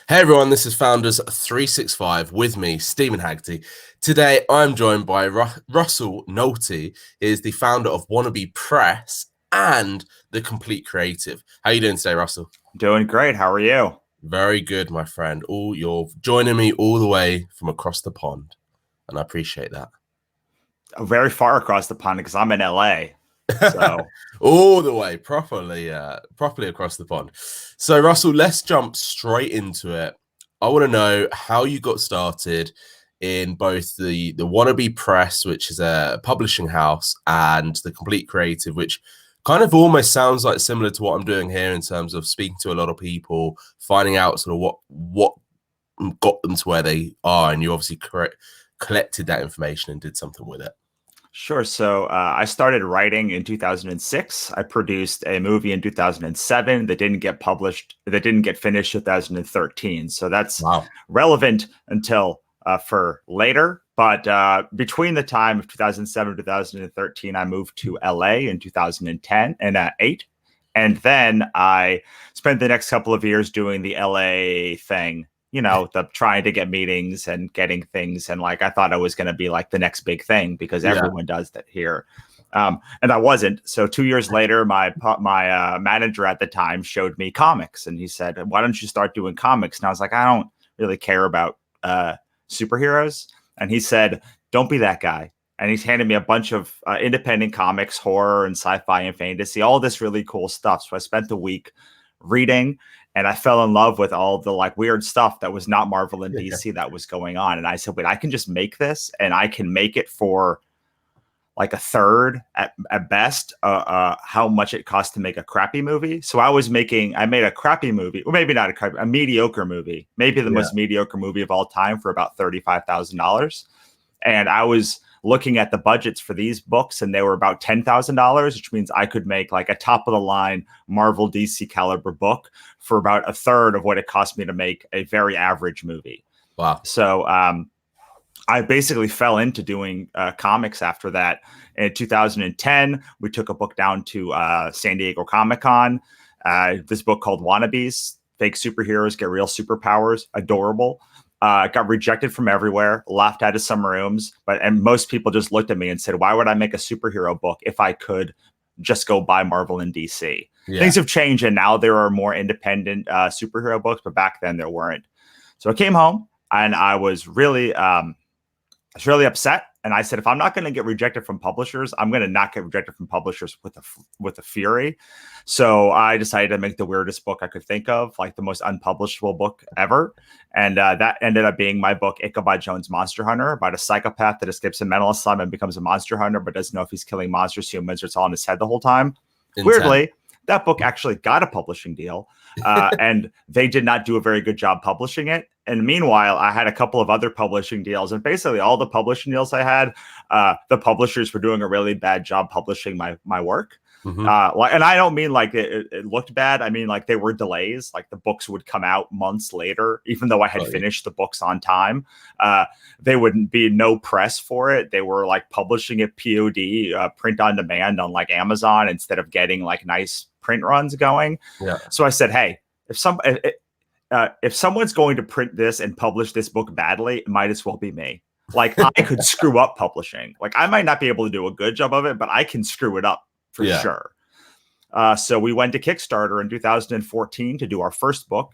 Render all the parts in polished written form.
Hey everyone, this is Founders 365 with me, Stephen Haggerty. Today I'm joined by Russell Nohelty. He is the founder of Wannabe Press and The Complete Creative. How are you doing today, Russell? Doing great. How are you? Very good, my friend. You're joining me all the way from across the pond, and I appreciate that. Very far across the pond because I'm in LA. So all the way properly across the pond. So Russell, let's jump straight into it. I want to know how you got started in both the Wannabe Press, which is a publishing house, and the Complete Creative, which kind of almost sounds like similar to what I'm doing here in terms of speaking to a lot of people, finding out sort of what got them to where they are, and you obviously collected that information and did something with it. Sure. So I started writing in 2006. I produced a movie in 2007 that didn't get published, that didn't get finished 2013. So that's relevant until for later. But between the time of 2007 and 2013, I moved to LA in 2010 and 8. And then I spent the next couple of years doing the LA thing. You know, the trying to get meetings and getting things. And like, I thought I was going to be like the next big thing because everyone does that here. And I wasn't. So 2 years later, my manager at the time showed me comics and he said, why don't you start doing comics? And I was like, I don't really care about superheroes. And he said, don't be that guy. And he's handed me a bunch of independent comics, horror and sci-fi and fantasy, all this really cool stuff. So I spent the week reading. And I fell in love with all the like weird stuff that was not Marvel and DC that was going on. And I said, wait, I can just make this and I can make it for like a third at best, how much it costs to make a crappy movie. So I made a crappy movie, or maybe not a mediocre movie, maybe the most mediocre movie of all time for about $35,000. And I was looking at the budgets for these books and they were about $10,000, which means I could make like a top of the line Marvel DC caliber book for about a third of what it cost me to make a very average movie. Wow. So I basically fell into doing comics after that. In 2010, we took a book down to San Diego Comic-Con. This book called Wannabes, Fake Superheroes Get Real Superpowers, adorable. Got rejected from everywhere, laughed out of some rooms, and most people just looked at me and said, why would I make a superhero book if I could just go buy Marvel and DC? Things have changed and now there are more independent superhero books, but back then there weren't. So I came home and I was really upset. And I said, if I'm not going to get rejected from publishers, I'm going to not get rejected from publishers with a fury. So I decided to make the weirdest book I could think of, like the most unpublishable book ever. And that ended up being my book, Ichabod Jones, Monster Hunter, about a psychopath that escapes a mental asylum and becomes a monster hunter, but doesn't know if he's killing monsters, humans, or it's all in his head the whole time. Weirdly, that book actually got a publishing deal and they did not do a very good job publishing it. And meanwhile, I had a couple of other publishing deals, and basically all the publishing deals I had, the publishers were doing a really bad job publishing my work. And I don't mean like it looked bad. I mean, like there were delays, like the books would come out months later, even though I had finished the books on time. There wouldn't be no press for it. They were like publishing it POD, print on demand on like Amazon instead of getting like nice print runs going. So I said, hey, if someone's going to print this and publish this book badly, it might as well be me. Like I could screw up publishing. Like I might not be able to do a good job of it, but I can screw it up for sure. So we went to Kickstarter in 2014 to do our first book,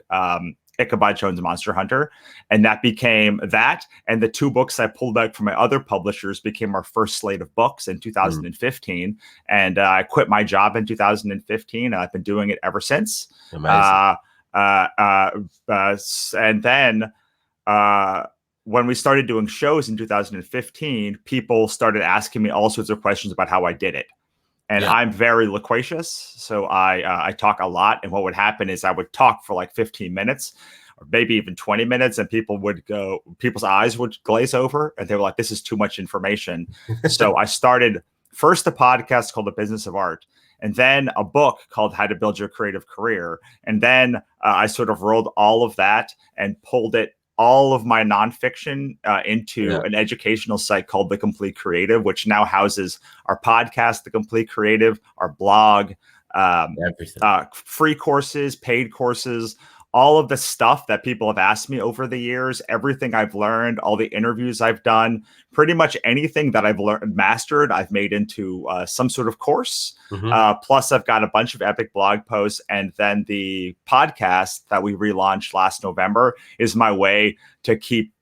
Ichabod Jones, Monster Hunter. And that became that. And the two books I pulled out from my other publishers became our first slate of books in 2015. And I quit my job in 2015. And I've been doing it ever since. Amazing. And then when we started doing shows in 2015, people started asking me all sorts of questions about how I did it. And I'm very loquacious, so I talk a lot. And what would happen is I would talk for like 15 minutes or maybe even 20 minutes, and people's eyes would glaze over and they were like, this is too much information. So I started first a podcast called The Business of Art, and then a book called How to Build Your Creative Career. And then I sort of rolled all of that and pulled all of my nonfiction into an educational site called The Complete Creative, which now houses our podcast, The Complete Creative, our blog, free courses, paid courses, all of the stuff that people have asked me over the years, everything I've learned, all the interviews I've done, pretty much anything that I've learned, mastered, I've made into some sort of course. Plus, I've got a bunch of epic blog posts. And then the podcast that we relaunched last November is my way to keep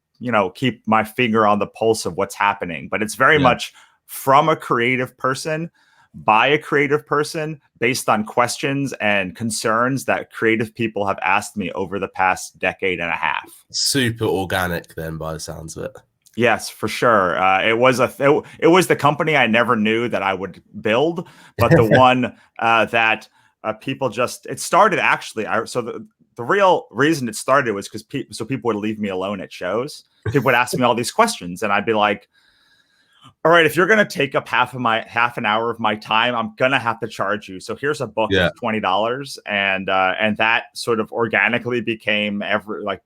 my finger on the pulse of what's happening. But it's very much from a creative person, by a creative person, based on questions and concerns that creative people have asked me over the past decade and a half. Super organic then, by the sounds of it. Yes, for sure. It was the company I never knew that I would build, but the one that people just, it started actually. The real reason it started was because people would leave me alone at shows. People would ask me all these questions, and I'd be like, all right, if you're going to take up half an hour of my time, I'm going to have to charge you. So here's a book of $20. And that sort of organically became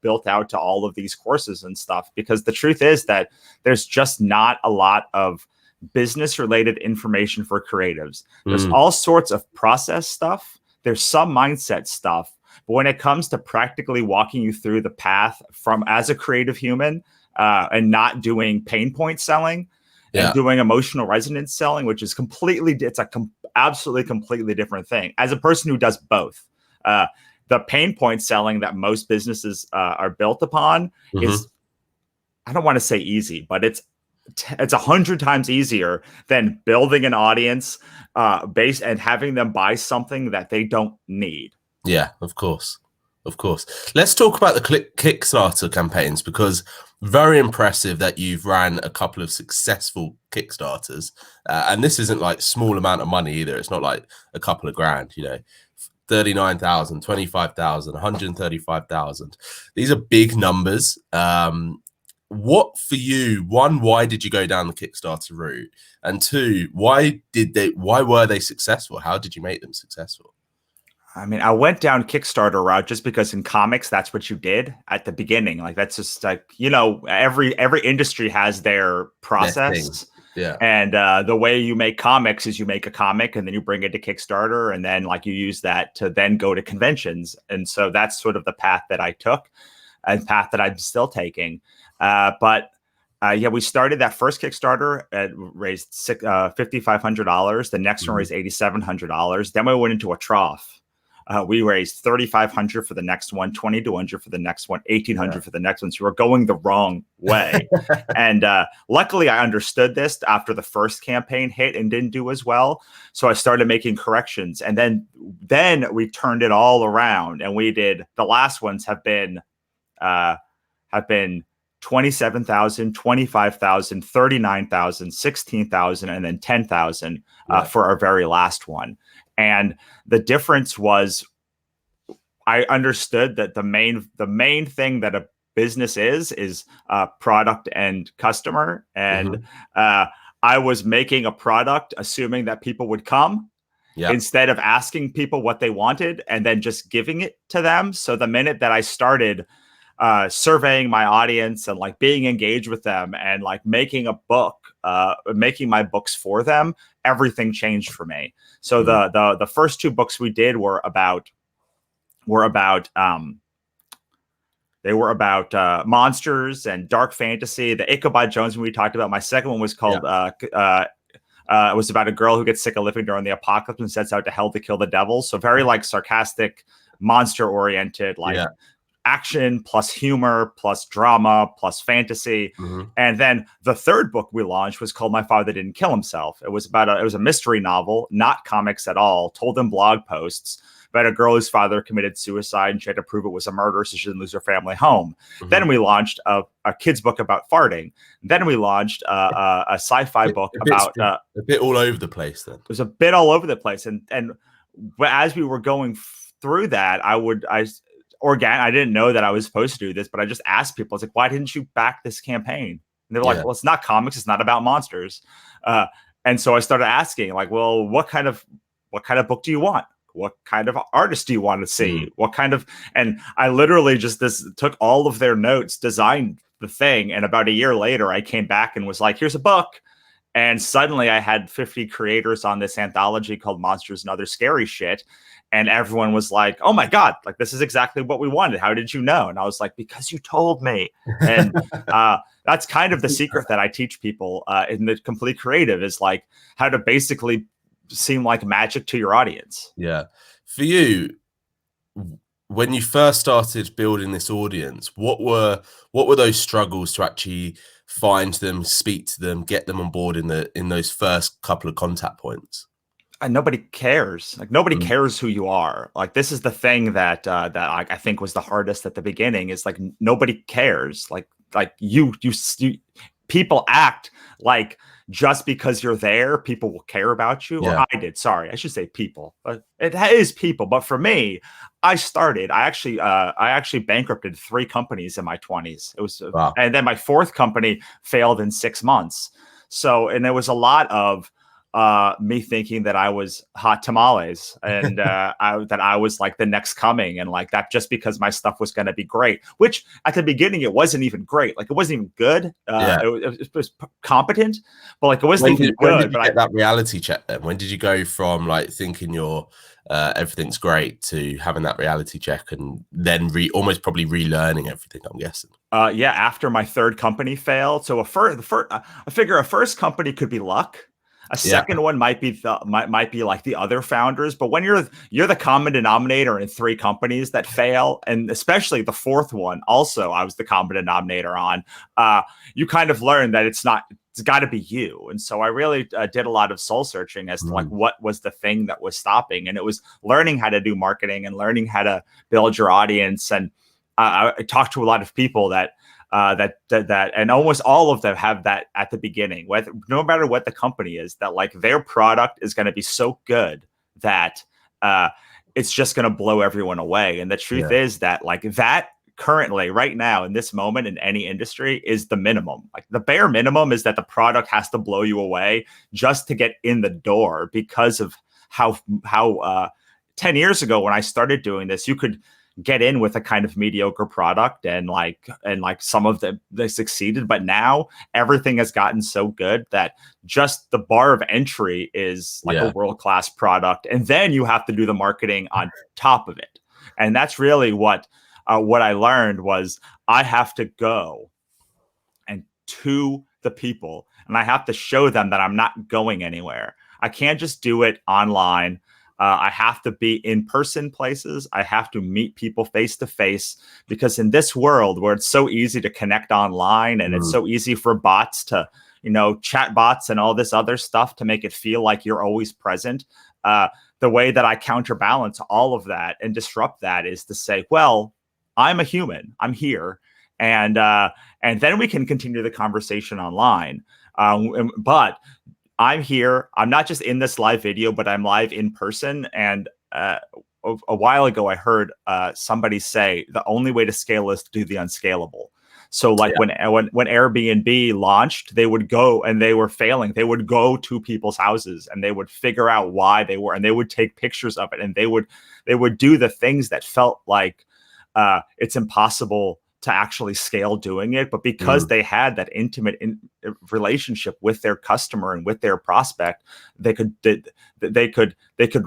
built out to all of these courses and stuff, because the truth is that there's just not a lot of business related information for creatives. There's all sorts of process stuff. There's some mindset stuff. But when it comes to practically walking you through the path from as a creative human and not doing pain point selling, and doing emotional resonance selling, which is absolutely completely different thing. As a person who does both, the pain point selling that most businesses are built upon is, I don't want to say easy, but it's 100 times easier than building an audience base and having them buy something that they don't need. Yeah, of course. Let's talk about the Kickstarter campaigns, because very impressive that you've ran a couple of successful Kickstarters. And this isn't like small amount of money either. It's not like a couple of grand, 39,000, 25,000, 135,000. These are big numbers. What for you, one, why did you go down the Kickstarter route? And two, why were they successful? How did you make them successful? I mean, I went down Kickstarter route just because in comics, that's what you did at the beginning. Like, that's just like, every industry has their process. Yeah. And the way you make comics is you make a comic and then you bring it to Kickstarter, and then you use that to then go to conventions. And so that's sort of the path that I took and path that I'm still taking. But we started that first Kickstarter and raised $5,500. The next one raised $8,700. Then we went into a trough. We raised $3,500 for the next one, $2,200 for the next one, $1,800 for the next one. So we're going the wrong way. And luckily, I understood this after the first campaign hit and didn't do as well. So I started making corrections, and then we turned it all around. And we did, the last ones have been 27,000, 25,000, 39,000, 16,000, and then 10,000 for our very last one. And the difference was, I understood that the main thing that a business is product and customer. And I was making a product assuming that people would come instead of asking people what they wanted and then just giving it to them. So the minute that I started surveying my audience and being engaged with them and making a book, making my books for them, everything changed for me. So the first two books we did were about monsters and dark fantasy. The Ichabod Jones we talked about. My second one was called it was about a girl who gets sick of living during the apocalypse and sets out to hell to kill the devil. So very sarcastic, monster oriented, action plus humor plus drama plus fantasy. And then the third book we launched was called My Father Didn't Kill Himself. It was a mystery novel, not comics at all, told in blog posts about a girl whose father committed suicide and she had to prove it was a murder so she didn't lose her family home. Then we launched a kid's book about farting. Then we launched a sci-fi book about a bit all over the place. Then it was a bit all over the place. And as we were going through that, I didn't know that I was supposed to do this, but I just asked people, I was like, why didn't you back this campaign? And they're like, well, it's not comics. It's not about monsters. And so I started asking well, what kind of book do you want? What kind of artist do you want to see? And I literally just took all of their notes, designed the thing. And about a year later, I came back and was like, here's a book. And suddenly I had 50 creators on this anthology called Monsters and Other Scary Shit. And everyone was like, "Oh my God, like this is exactly what we wanted. How did you know?" And I was like, "Because you told me." And that's kind of the secret that I teach people in the Complete Creative, is like how to basically seem like magic to your audience. Yeah. For you, when you first started building this audience, what were those struggles to actually find them, speak to them, get them on board in those first couple of contact points? And nobody cares. Like nobody cares who you are. Like this is the thing that I think was the hardest at the beginning, is like nobody cares. Like you people act like just because you're there, people will care about you. Yeah. Or I did. Sorry, I should say people. But it is people. But for me, I actually bankrupted 3 companies in my 20s. It was, Wow. and then my 4th company failed in 6 months. So, and there was a lot of me thinking that I was hot tamales and that I was like the next coming, and like that just because my stuff was going to be great, which at the beginning it wasn't even great. Like it wasn't even good. It was competent, but like it wasn't even good. When did you get that reality check then? When did you go from like thinking you're everything's great to having that reality check and then almost probably relearning everything, I'm guessing? Yeah, after my 3rd company failed. So I figure a first company could be luck. A second one might be like the other founders, but when you're the common denominator in 3 companies that fail, and especially the 4th one, also I was the common denominator on. You kind of learn that it's got to be you, and so I really did a lot of soul searching as to like what was the thing that was stopping, and it was learning how to do marketing and learning how to build your audience. And I talked to a lot of people that and almost all of them have that at the beginning, no matter what the company is, that like their product is going to be so good that it's just going to blow everyone away. And the truth is that like that currently right now in this moment in any industry is the minimum. Like the bare minimum is that the product has to blow you away just to get in the door, because of how 10 years ago when I started doing this, you could get in with a kind of mediocre product and like some of them they succeeded, but now everything has gotten so good that just the bar of entry is like a world-class product, and then you have to do the marketing on top of it. And that's really what I learned was I have to go and to the people, and I have to show them that I'm not going anywhere. I can't just do it online. I have to be in person places. I have to meet people face to face, because in this world where it's so easy to connect online and it's so easy for bots to, chat bots and all this other stuff to make it feel like you're always present. The way that I counterbalance all of that and disrupt that is to say, well, I'm a human. I'm here. And then we can continue the conversation online. But I'm here. I'm not just in this live video, but I'm live in person. And a while ago, I heard somebody say the only way to scale is to do the unscalable. So like when Airbnb launched, they would go, and they were failing. They would go to people's houses and they would figure out why they were, and they would take pictures of it, and they would do the things that felt like it's impossible to actually scale doing it. But because they had that intimate relationship with their customer and with their prospect, they could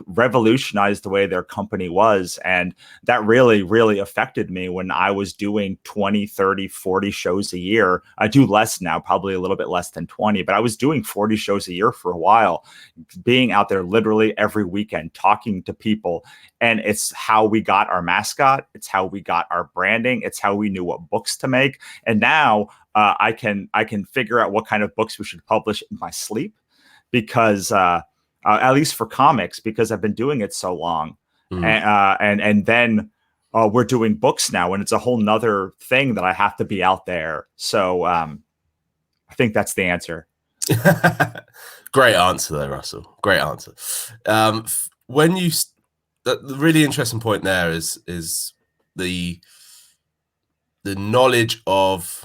revolutionize the way their company was. And that really, really affected me when I was doing 20, 30, 40 shows a year. I do less now, probably a little bit less than 20, but I was doing 40 shows a year for a while, being out there literally every weekend, talking to people. And it's how we got our mascot. It's how we got our branding. It's how we knew what books to make. And now I can figure out what kind of books we should publish in my sleep, because at least for comics, because I've been doing it so long. And then we're doing books now, and it's a whole nother thing that I have to be out there. So I think that's the answer. Great answer there, Russell. Great answer. When you the really interesting point there is the knowledge of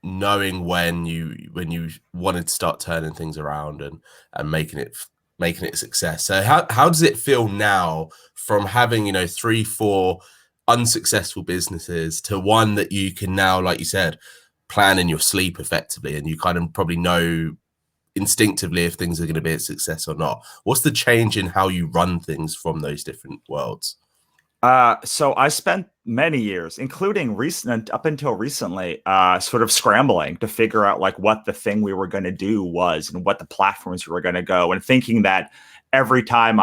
knowing when you wanted to start turning things around and making it a success. So how does it feel now from having 3-4 unsuccessful businesses to one that you can now, like you said, plan in your sleep effectively, and you kind of probably know instinctively if things are going to be a success or not. What's the change in how you run things from those different worlds? So I spent many years, including recent up until recently, sort of scrambling to figure out like what the thing we were going to do was and what the platforms we were going to go, and thinking that every time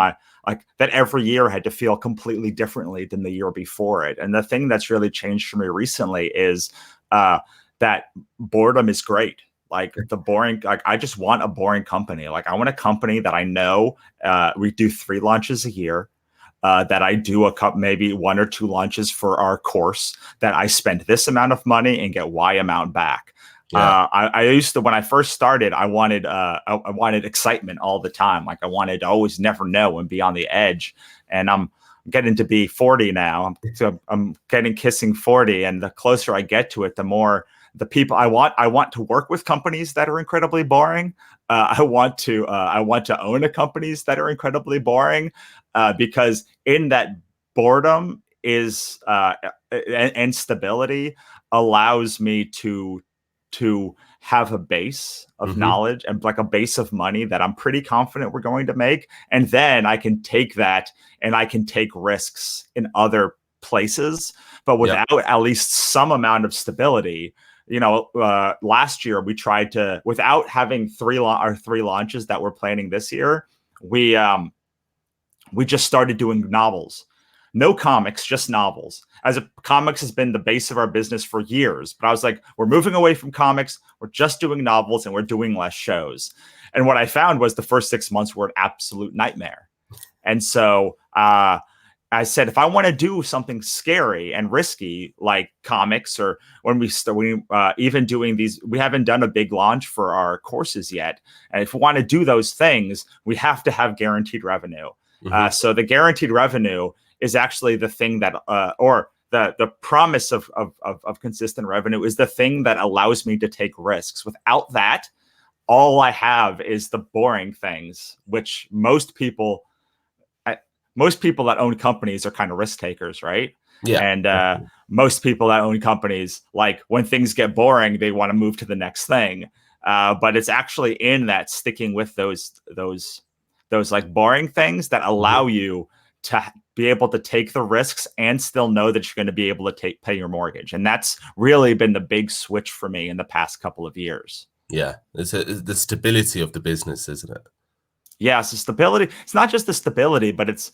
every year had to feel completely differently than the year before it. And the thing that's really changed for me recently is that boredom is great. Like the boring, like I just want a boring company. Like I want a company that I know we do 3 launches a year. That I do maybe 1 or 2 launches for our course, that I spend this amount of money and get Y amount back. Yeah. I used to, when I first started, I wanted excitement all the time. Like I wanted to always never know and be on the edge. And I'm getting to be 40 now. I'm kissing 40. And the closer I get to it, the more the people I want to work with companies that are incredibly boring. I want to own a companies that are incredibly boring, because in that boredom is and stability allows me to have a base of knowledge and like a base of money that I'm pretty confident we're going to make, and then I can take that and I can take risks in other places, but without at least some amount of stability. Last year we tried to, without having 3 launches that we're planning this year, we just started doing novels. No comics, just novels. Comics has been the base of our business for years, but I was like, we're moving away from comics. We're just doing novels and we're doing less shows. And what I found was the first 6 months were an absolute nightmare. And so I said, if I want to do something scary and risky like comics, or when we even doing these, we haven't done a big launch for our courses yet. And if we want to do those things, we have to have guaranteed revenue. So the guaranteed revenue is actually the thing that, or the promise of consistent revenue is the thing that allows me to take risks. Without that, all I have is the boring things, which most people that own companies are kind of risk takers, right? Yeah. And most people that own companies, like when things get boring, they want to move to the next thing. But it's actually in that sticking with those like boring things that allow you to be able to take the risks and still know that you're going to be able to pay your mortgage. And that's really been the big switch for me in the past couple of years. Yeah. It's the stability of the business, isn't it? Yeah, so stability. It's not just the stability, but it's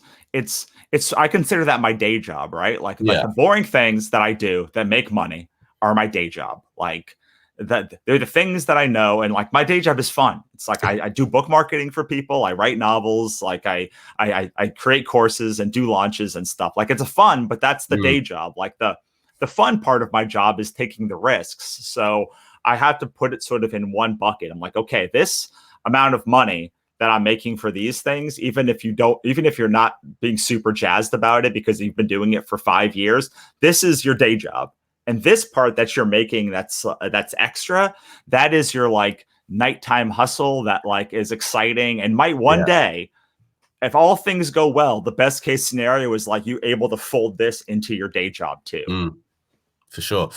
I consider that my day job, right? Like the boring things that I do that make money are my day job. Like that they're the things that I know, and like my day job is fun. It's like I do book marketing for people, I write novels, like I create courses and do launches and stuff. Like it's a fun, but that's the day job. Like the fun part of my job is taking the risks. So I have to put it sort of in one bucket. I'm like, okay, this amount of money that I'm making for these things, even if you're not being super jazzed about it because you've been doing it for 5 years, this is your day job. And this part that you're making that's extra, that is your like nighttime hustle that like is exciting and might one day, if all things go well, the best case scenario is like you able to fold this into your day job too. For sure.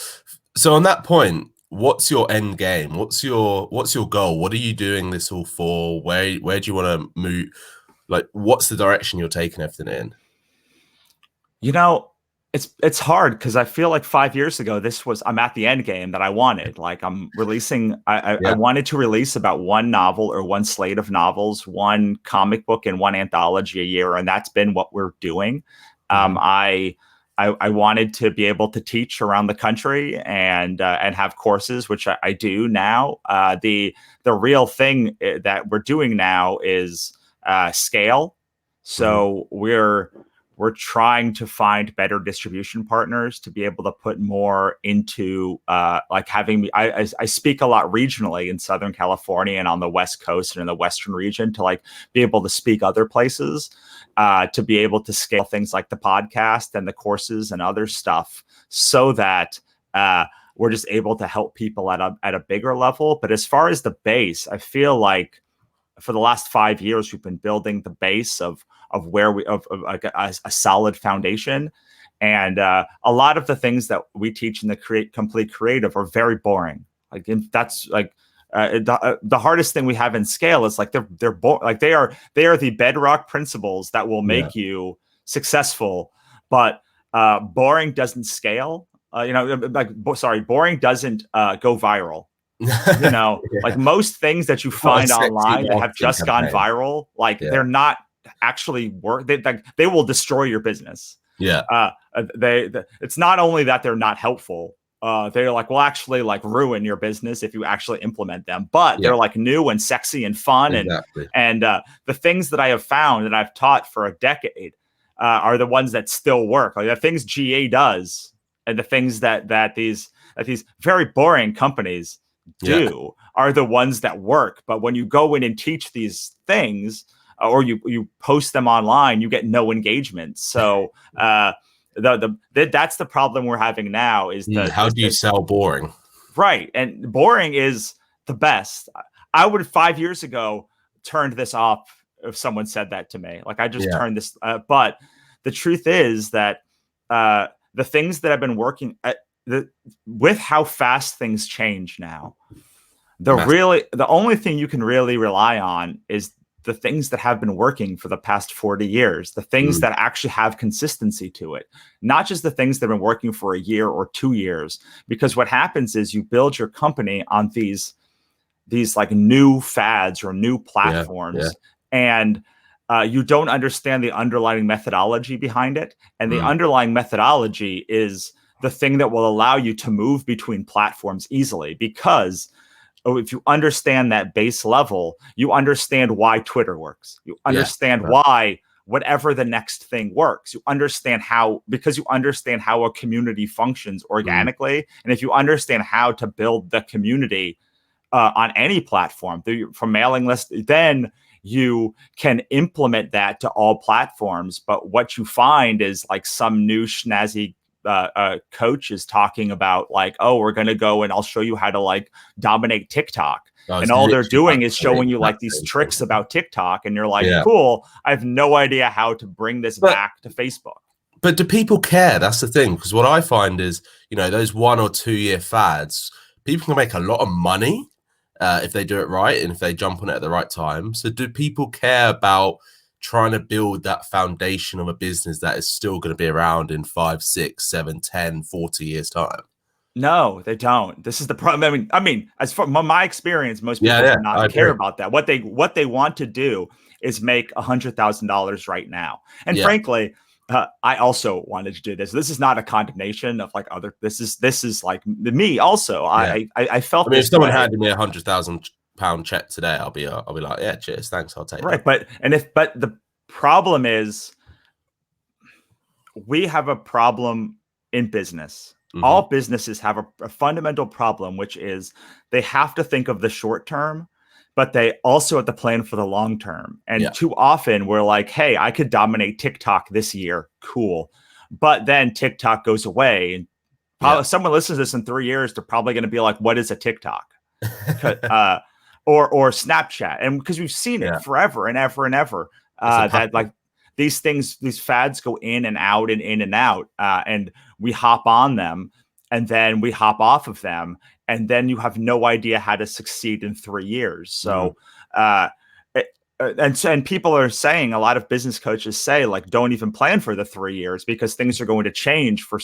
So on that point, what's your end game? What's your goal? What are you doing this all for? Where do you want to move? Like, what's the direction you're taking everything in? It's hard because I feel like 5 years ago, I'm at the end game that I wanted. Like I'm releasing, I wanted to release about 1 novel or 1 slate of novels, 1 comic book and 1 anthology a year. And that's been what we're doing. I wanted to be able to teach around the country and have courses, which I do now. The real thing that we're doing now is scale. So we're trying to find better distribution partners to be able to put more into like having me. I speak a lot regionally in Southern California and on the West Coast and in the Western region to like be able to speak other places, to be able to scale things like the podcast and the courses and other stuff so that we're just able to help people at a bigger level. But as far as the base, I feel like for the last 5 years, we've been building the base of where like a solid foundation. And a lot of the things that we teach in the Complete Creative are very boring. Like that's like The hardest thing we have in scale is like they are the bedrock principles that will make you successful, but boring doesn't scale. Boring doesn't go viral. Like most things that you find online that have just gone viral, like they're not actually work. They will destroy your business. It's not only that they're not helpful. They're like, will actually like ruin your business if you actually implement them. But they're like new and sexy and fun. And the things that I have found that I've taught for a decade are the ones that still work. Like the things GA does and the things that these very boring companies do are the ones that work. But when you go in and teach these things or you post them online, you get no engagement. So that's the problem we're having now is how do you sell boring? Right. And boring is the best. I would 5 years ago turned this off if someone said that to me. Like I just turned this. But the truth is that the things that have been working with how fast things change now, the only thing you can really rely on is the things that have been working for the past 40 years, the things that actually have consistency to it, not just the things that have been working for a year or 2 years. Because what happens is you build your company on these like new fads or new platforms, and you don't understand the underlying methodology behind it. And the underlying methodology is the thing that will allow you to move between platforms easily, because if you understand that base level, you understand why Twitter works. You understand why whatever the next thing works. You understand how a community functions organically. And if you understand how to build the community on any platform, from mailing list, then you can implement that to all platforms. But what you find is like some new snazzy coach is talking about like, oh, we're going to go and I'll show you how to like dominate TikTok. And all they're doing is showing you like these tricks about TikTok. And you're like, cool, I have no idea how to bring this back to Facebook. But do people care? That's the thing. Because what I find is, those 1 or 2 year fads, people can make a lot of money if they do it right and if they jump on it at the right time. So do people care about trying to build that foundation of a business that is still going to be around in 5, 6, 7, 10, 40 years time? No, they don't. This is the problem. I mean, as far my experience, most people do not care about that. What they want to do is make $100,000 right now. And frankly, I also wanted to do this. This is not a condemnation of like other. This is like me also. I felt. I mean, if someone handed me £100,000 check today, I'll be like, yeah, cheers, thanks, I'll take it. Right, but the problem is, we have a problem in business. All businesses have a fundamental problem, which is they have to think of the short term, but they also have to plan for the long term. And too often we're like, hey, I could dominate TikTok this year. Cool. But then TikTok goes away. And someone listens to this in 3 years, they're probably going to be like, what is a TikTok? Or Snapchat. And because we've seen it forever and ever and ever, that like these fads go in and out and in and out, and we hop on them and then we hop off of them. And then you have no idea how to succeed in 3 years. So, and people are saying, a lot of business coaches say, like, don't even plan for the 3 years because things are going to change for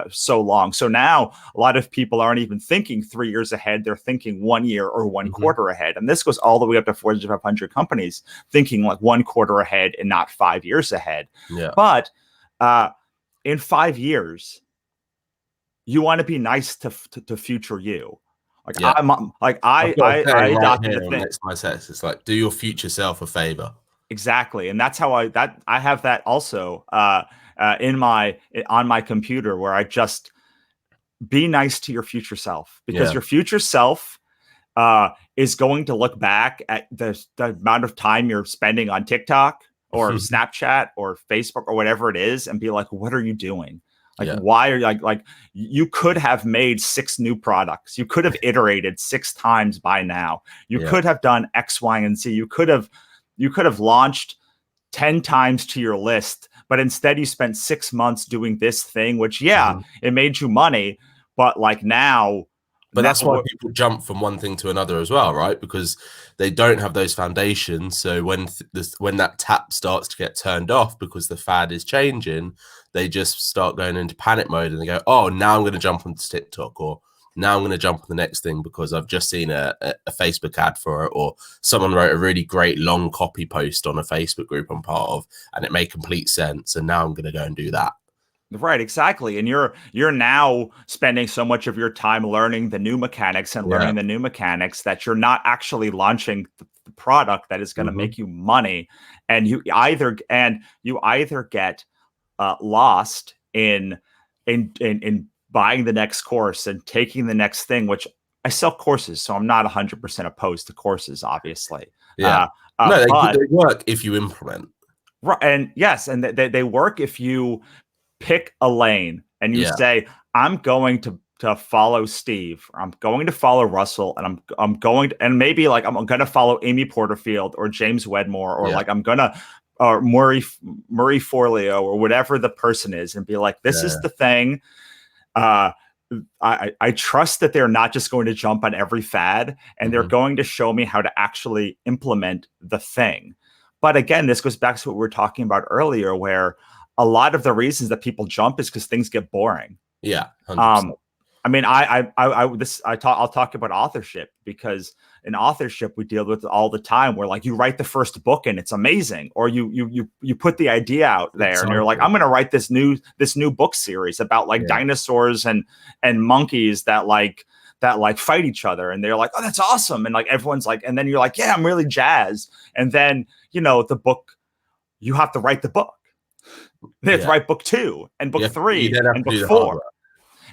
so long. So now a lot of people aren't even thinking 3 years ahead. They're thinking 1 year or one quarter ahead. And this goes all the way up to Fortune 500 companies thinking like 1 quarter ahead and not 5 years ahead. Yeah. But in 5 years, you want to be nice to future you. Like I adopted the thing. It's like, do your future self a favor. Exactly, and that's how I have that also on my computer, where I just be nice to your future self, because your future self is going to look back at the amount of time you're spending on TikTok or Snapchat or Facebook or whatever it is, and be like, what are you doing? Like, why are you like you could have made 6 new products. You could have iterated 6 times by now. You could have done X, Y, and Z. You could have launched 10 times to your list, but instead you spent 6 months doing this thing, which it made you money. But like now But that's why people jump from one thing to another as well, right? Because they don't have those foundations. So when that tap starts to get turned off because the fad is changing, they just start going into panic mode and they go, oh, now I'm going to jump onto TikTok, or now I'm going to jump on the next thing because I've just seen a Facebook ad for it, or someone wrote a really great long copy post on a Facebook group I'm part of and it made complete sense. And now I'm going to go and do that. Right, exactly. And you're now spending so much of your time learning the new mechanics and learning the new mechanics that you're not actually launching the product that is going to make you money. And you either get lost in buying the next course and taking the next thing, which I sell courses, so I'm not 100% opposed to courses, obviously. Yeah. No, they work if you implement. Right. And yes, and they work if you pick a lane and you say, I'm going to follow Steve, or I'm going to follow Russell, and I'm going to, and maybe like I'm going to follow Amy Porterfield or James Wedmore, or like I'm going to Murray Forleo, or whatever the person is, and be like, this is the thing. I trust that they're not just going to jump on every fad, and they're going to show me how to actually implement the thing. But again, this goes back to what we were talking about earlier, where a lot of the reasons that people jump is because things get boring. Yeah. 100%. I mean, I'll talk about authorship, because in authorship we deal with it all the time, where like you write the first book and it's amazing, or you put the idea out there and you're like, I'm going to write this new book series about like dinosaurs and monkeys that fight each other, and they're like, oh, that's awesome, and like everyone's like, and then you're like, yeah, I'm really jazzed, and then the book, you have to write the book. They have to write book 2 and book 3 and book 4.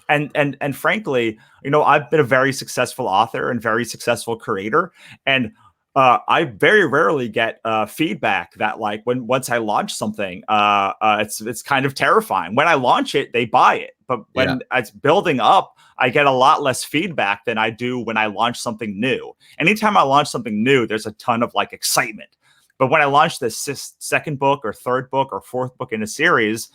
And frankly, I've been a very successful author and very successful creator. And I very rarely get feedback that like once I launch something, it's kind of terrifying. When I launch it, they buy it. But when it's building up, I get a lot less feedback than I do when I launch something new. Anytime I launch something new, there's a ton of like excitement. But when I launch this second book or third book or fourth book in a series,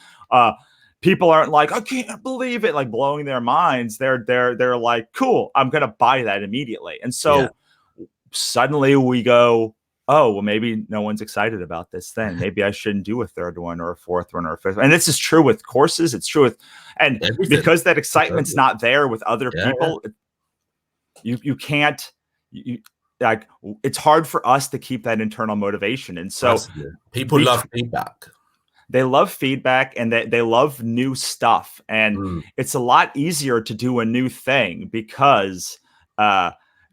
people aren't like, I can't believe it, like blowing their minds. They're like, cool, I'm gonna buy that immediately. And so suddenly we go, oh, well, maybe no one's excited about this thing. Maybe I shouldn't do a third one or a fourth one or a fifth one. And this is true with courses. It's true with, and everything. Because that excitement's not there with other people, you can't. Like, it's hard for us to keep that internal motivation. And so people love feedback. They love feedback, and they love new stuff. And it's a lot easier to do a new thing because,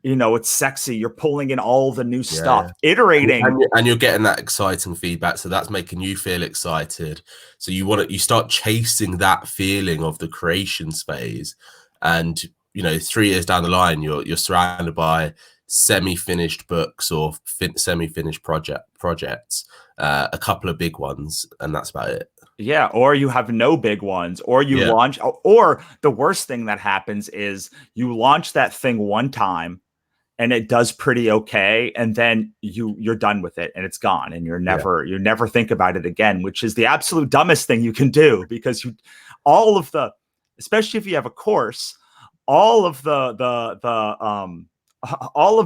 it's sexy. You're pulling in all the new stuff, iterating. And you're getting that exciting feedback. So that's making you feel excited. So you start chasing that feeling of the creation phase. And, 3 years down the line, you're surrounded by semi-finished books or semi-finished projects, a couple of big ones, and that's about it. Yeah, or you have no big ones, or you launch, or the worst thing that happens is you launch that thing one time and it does pretty okay, and then you're done with it and it's gone, and you never think about it again, which is the absolute dumbest thing you can do, because especially if you have a course, all of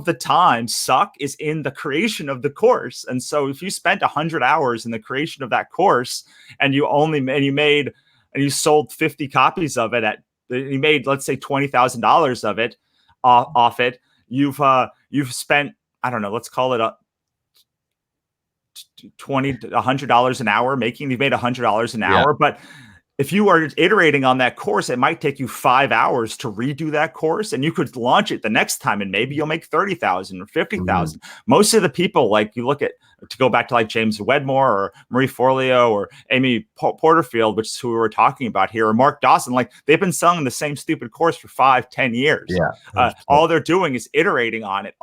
the time suck is in the creation of the course. And so if you spent 100 hours in the creation of that course, and you sold 50 copies of it you made, let's say, $20,000 of it off it, you've spent, I don't know, let's call it $100 an hour you've made $100 an hour. But if you are iterating on that course, it might take you 5 hours to redo that course, and you could launch it the next time, and maybe you'll make 30,000 or 50,000. Most of the people, like, you look at, to go back to like James Wedmore or Marie Forleo or Amy Porterfield, which is who we were talking about here, or Mark Dawson, like, they've been selling the same stupid course for 5-10 years. All they're doing is iterating on it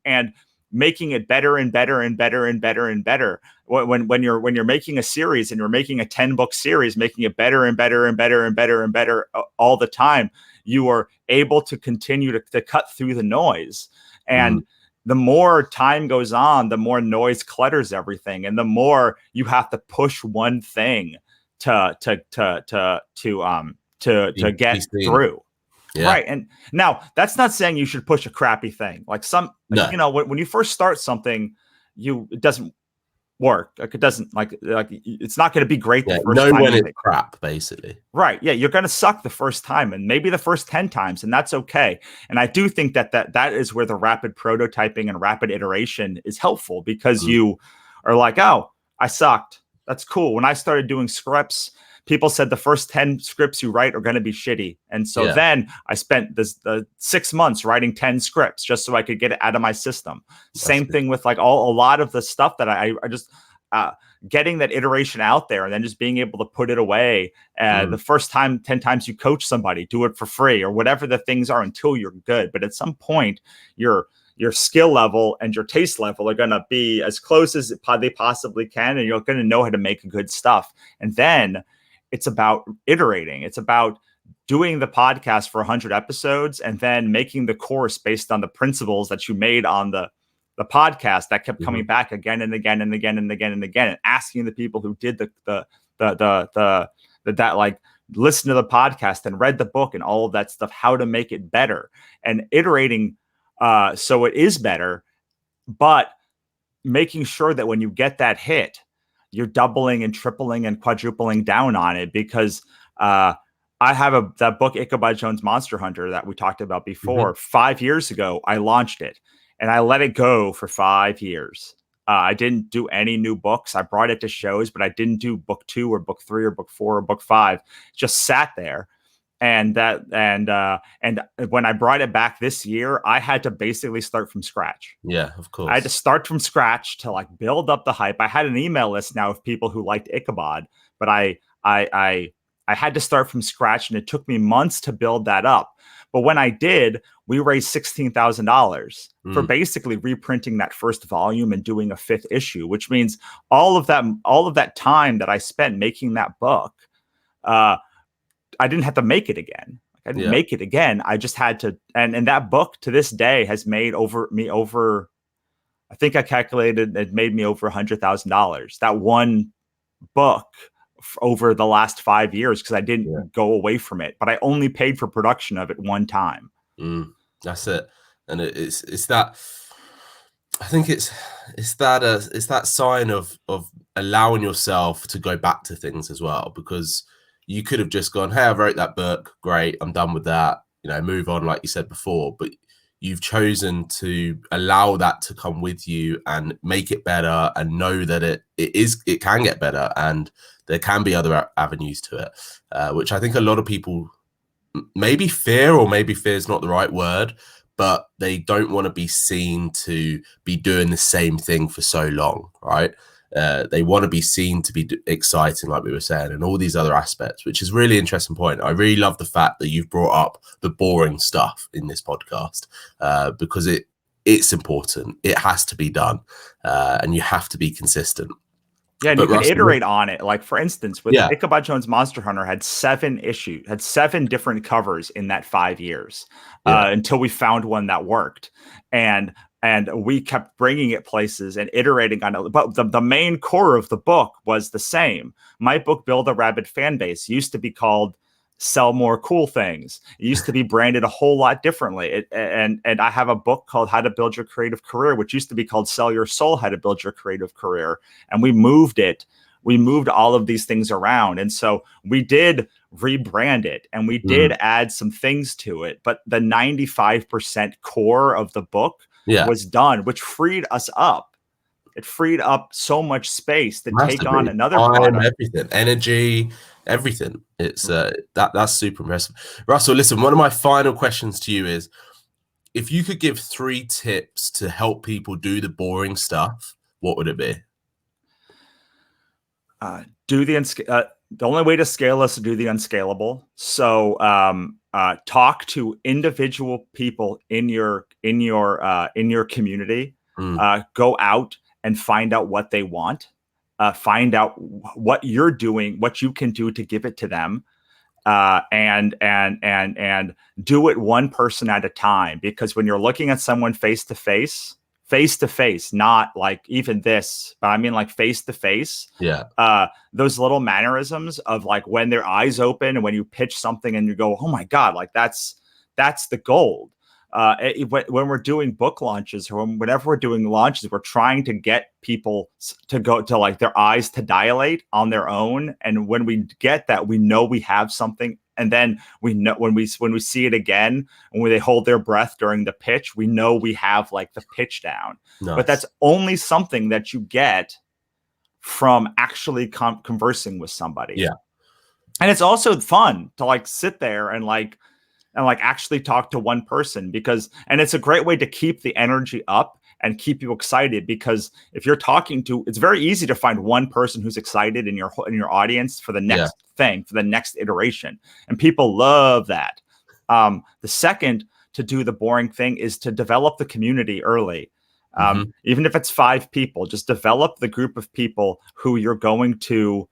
and making it better and better and better and better and better. When you're making a series, and you're making a 10-book series, making it better and better and better and better and better all the time, you are able to continue to cut through the noise. And the more time goes on, the more noise clutters everything, and the more you have to push one thing to get through. Yeah. Right. And now that's not saying you should push a crappy thing. Like No. you know, when you first start something, it doesn't work. Like it doesn't like it's not going to be great the first time. When it's crap, basically. Right. Yeah. You're going to suck the first time and maybe the first 10 times. And that's okay. And I do think that is where the rapid prototyping and rapid iteration is helpful, because you are like, oh, I sucked. That's cool. When I started doing scripts, people said the first 10 scripts you write are going to be shitty. And so then I spent the 6 months writing 10 scripts just so I could get it out of my system. Same thing with like a lot of the stuff that I just getting that iteration out there and then just being able to put it away. The first time, 10 times you coach somebody, do it for free or whatever the things are until you're good. But at some point, your skill level and your taste level are going to be as close as they possibly can. And you're going to know how to make good stuff. And then it's about iterating. It's about doing the podcast for 100 episodes and then making the course based on the principles that you made on the podcast that kept coming back again and again and again and again and again, and asking the people who did that like listen to the podcast and read the book and all of that stuff, how to make it better and iterating so it is better, but making sure that when you get that hit, you're doubling and tripling and quadrupling down on it. Because I have that book, Ichabod Jones Monster Hunter, that we talked about before. 5 years ago, I launched it and I let it go for 5 years. I didn't do any new books. I brought it to shows, but I didn't do book 2 or book 3 or book 4 or book 5. It just sat there. And when I brought it back this year, I had to basically start from scratch. Yeah, of course. I had to start from scratch to like build up the hype. I had an email list now of people who liked Ichabod, but I had to start from scratch, and it took me months to build that up. But when I did, we raised $16,000 for basically reprinting that first volume and doing a 5th issue, which means all of that time that I spent making that book, I didn't have to make it again. I didn't make it again. I just had to, and that book to this day has made over, I think I calculated it made me over $100,000. That one book over the last 5 years, because I didn't go away from it, but I only paid for production of it one time. That's it. And it's that, I think it's that sign of allowing yourself to go back to things as well, because you could have just gone, hey, I wrote that book. Great. I'm done with that. Move on, like you said before. But you've chosen to allow that to come with you and make it better, and know that it can get better and there can be other avenues to it, which I think a lot of people maybe fear, or maybe fear is not the right word, but they don't want to be seen to be doing the same thing for so long, right? They want to be seen to be exciting, like we were saying, and all these other aspects, which is a really interesting point. I really love the fact that you've brought up the boring stuff in this podcast, because it's important. It has to be done, and you have to be consistent. Yeah, and you can iterate on it. Like, for instance, with Ichabod Jones Monster Hunter had 7 issues, had 7 different covers in that 5 years, until we found one that worked. And we kept bringing it places and iterating on it. But the main core of the book was the same. My book, Build a Rabid Fan Base, used to be called Sell More Cool Things. It used to be branded a whole lot differently. And I have a book called How to Build Your Creative Career, which used to be called Sell Your Soul, How to Build Your Creative Career. And we moved it. We moved all of these things around. And so we did rebrand it, and we did add some things to it. But the 95% core of the book was done, which freed us up. It freed up so much space to take on another product. Everything, energy, everything. It's that's super impressive. Russell, listen, one of my final questions to you is, if you could give 3 tips to help people do the boring stuff, what would it be? The only way to scale is to do the unscalable. So talk to individual people in your community. Go out and find out what they want. Find out what you're doing, what you can do to give it to them, and do it one person at a time. Because when you're looking at someone face to face, not like even this, but I mean like face to face. Those little mannerisms of like when their eyes open and when you pitch something and you go, oh my God, like that's that's the gold. When we're doing book launches or whenever we're doing launches, we're trying to get people to go to like their eyes to dilate on their own. And when we get that, we know we have something. And then we know when we see it again, and when they hold their breath during the pitch, we know we have like the pitch down. Nice. But that's only something that you get from actually conversing with somebody. Yeah. And it's also fun to like sit there and actually talk to one person and it's a great way to keep the energy up and keep you excited, because if you're talking to, it's very easy to find one person who's excited in your audience for the next thing, for the next iteration. And people love that. The second, to do the boring thing, is to develop the community early. Even if it's 5 people, just develop the group of people who you're going to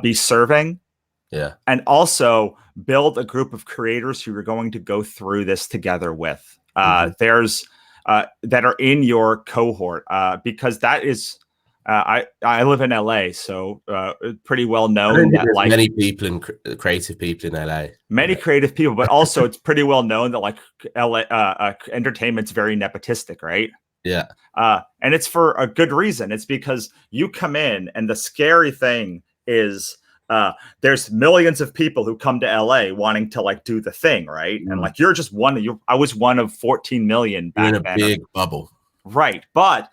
be serving. Yeah. And also build a group of creators who you're going to go through this together with. There's that are in your cohort, because that is I live in LA, so pretty well known that like many people creative people in LA. Many creative people, but also it's pretty well known that like LA entertainment's very nepotistic, right? Yeah. And it's for a good reason. It's because you come in, and the scary thing is there's millions of people who come to LA wanting to like do the thing, right? And like you're just I was one of 14 million back then. You're in a big bubble, right? But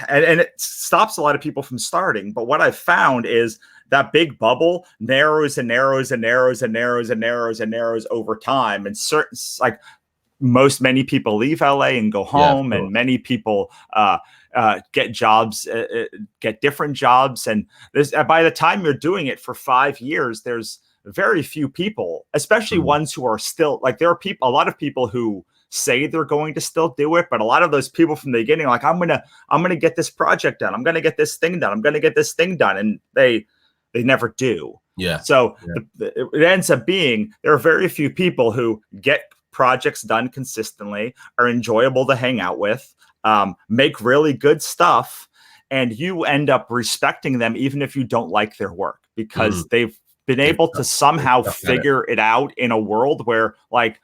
and it stops a lot of people from starting. But what I've found is that big bubble narrows and narrows and narrows and narrows and narrows and narrows over time. And certain like many people leave LA and go home, and many people get jobs, get different jobs. And by the time you're doing it for 5 years, there's very few people, especially ones who are still like, there are a lot of people who say they're going to still do it, but a lot of those people from the beginning, like, I'm gonna get this project done, I'm gonna get this thing done, I'm gonna get this thing done, and they never do. Yeah. So it ends up being there are very few people who get projects done consistently, are enjoyable to hang out with, make really good stuff, and you end up respecting them even if you don't like their work, because they've been able to somehow figure it out in a world where like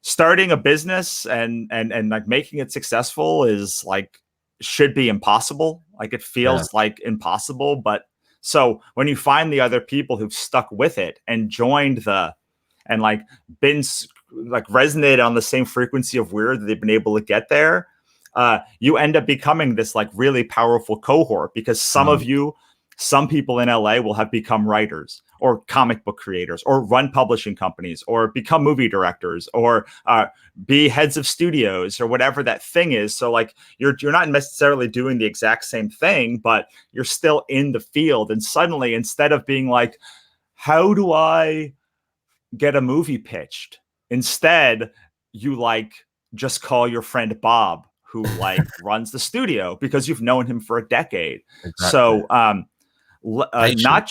starting a business and like making it successful is like should be impossible. Like it feels like impossible. But so when you find the other people who've stuck with it and joined and like been like resonated on the same frequency of weird that they've been able to get there, you end up becoming this like really powerful cohort, because some people in LA will have become writers or comic book creators or run publishing companies or become movie directors or be heads of studios or whatever that thing is. So like you're not necessarily doing the exact same thing, but you're still in the field. And suddenly, instead of being like, how do I get a movie pitched? Instead, you like just call your friend Bob, who like runs the studio, because you've known him for a decade. Exactly. So not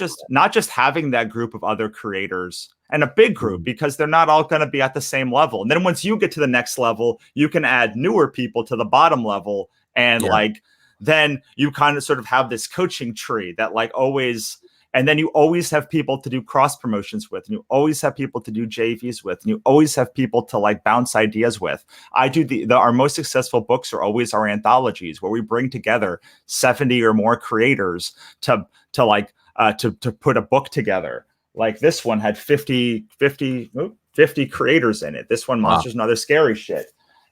just having that group of other creators and a big group, because they're not all going to be at the same level. And then once you get to the next level, you can add newer people to the bottom level. And like, then you kind of sort of have this coaching tree that like always, and then you always have people to do cross promotions with, and you always have people to do JVs with, and you always have people to like bounce ideas with. I do our most successful books are always our anthologies, where we bring together 70 or more creators to put a book together. Like this one had 50 creators in it. This one, Monsters and Other Scary Shit.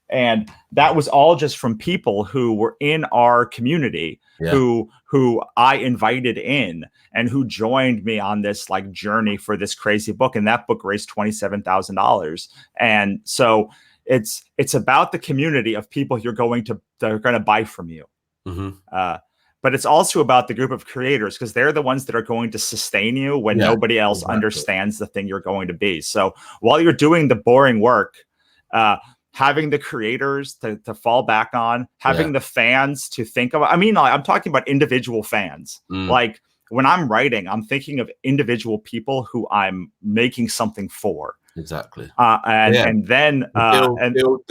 And that was all just from people who were in our community, who I invited in and who joined me on this like journey for this crazy book. And that book raised $27,000. And so it's about the community of people that are going to buy from you. But it's also about the group of creators, because they're the ones that are going to sustain you when nobody else understands the thing you're going to be. So while you're doing the boring work, having the creators to fall back on, having the fans to think about. I mean, I'm talking about individual fans. Like when I'm writing, I'm thinking of individual people who I'm making something for. Exactly. And then build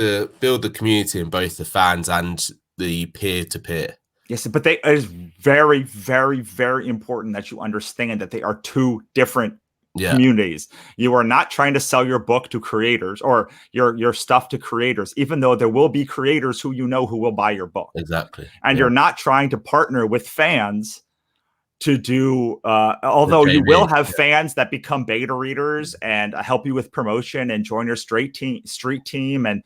the community in both the fans and the peer-to-peer. Yes, but it is very, very, very important that you understand that they are two different Yeah, communities. You are not trying to sell your book to creators or your stuff to creators, even though there will be creators who who will buy your book. exactly. And Yeah. you're not trying to partner with fans to do although you will JV. have fans that become beta readers and help you with promotion and join your street team, and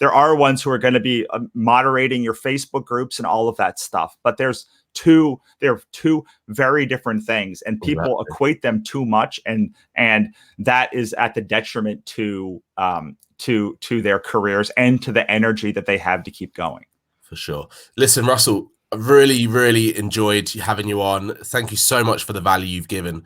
there are ones who are going to be moderating your Facebook groups and all of that stuff, but there are two very different things, and people equate them too much, and that is at the detriment to their careers and to the energy that they have to keep going. For sure. Listen, Russell, I really enjoyed having you on. Thank you so much for the value you've given.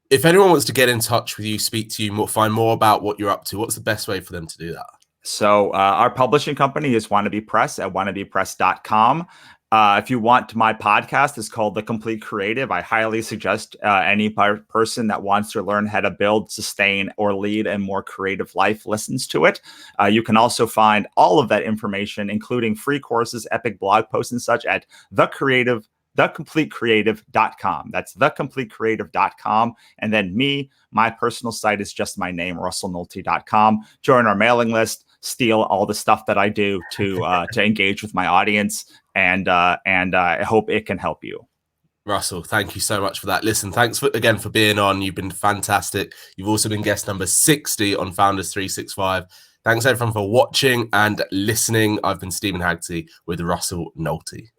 If anyone wants to get in touch with you, speak to you, find more about what you're up to, what's the best way for them to do that? So our publishing company is Wannabe Press at wannabepress.com. If you want my podcast, it's called The Complete Creative. I highly suggest any person that wants to learn how to build, sustain, or lead a more creative life listens to it. You can also find all of that information, including free courses, epic blog posts, and such at thecompletecreative.com. That's thecompletecreative.com. And then my personal site is just my name, russellnohelty.com. Join our mailing list, steal all the stuff that I do to engage with my audience. And I hope it can help you. Russell, thank you so much for that. Listen, thanks again for being on. You've been fantastic. You've also been guest number 60 on Founders 365. Thanks everyone for watching and listening. I've been Stephen Haggerty with Russell Nohelty.